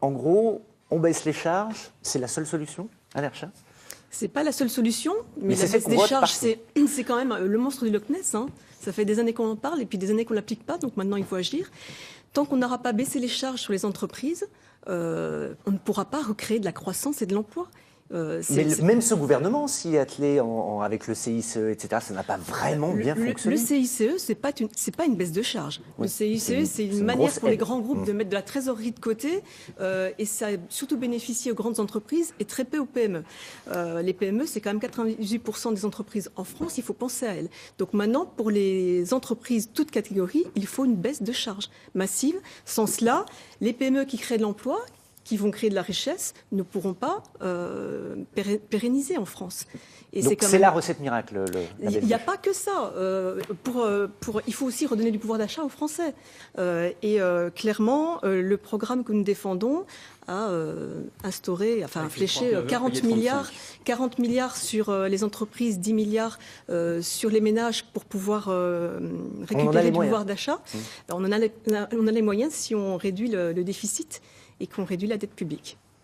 En gros, on baisse les charges, c'est la seule solution à l'Ercha? C'est pas la seule solution, mais la c'est baisse qu'on des voit charges, partout. c'est quand même le monstre du Loch Ness. Ça fait des années qu'on en parle et puis des années qu'on l'applique pas, donc maintenant il faut agir. Tant qu'on n'aura pas baissé les charges sur les entreprises, on ne pourra pas recréer de la croissance et de l'emploi. Mais même ce gouvernement s'y est attelé avec le CICE, etc., ça n'a pas vraiment bien fonctionné. Le CICE, c'est pas une baisse de charge. Oui, le CICE, c'est une manière pour les grands groupes de mettre de la trésorerie de côté, et ça a surtout bénéficié aux grandes entreprises et très peu aux PME. Les PME, c'est quand même 98% des entreprises en France, il faut penser à elles. Donc maintenant, pour les entreprises toutes catégories, il faut une baisse de charge massive. Sans cela, les PME qui créent de l'emploi, qui vont créer de la richesse, ne pourront pas pérenniser en France. Et donc c'est la recette miracle. Il n'y a pas que ça. Il faut aussi redonner du pouvoir d'achat aux Français. Clairement, le programme que nous défendons a fléché 40 milliards sur les entreprises, 10 milliards sur les ménages pour pouvoir récupérer du pouvoir d'achat. On a les moyens si on réduit le déficit et qu'on réduit la dette publique.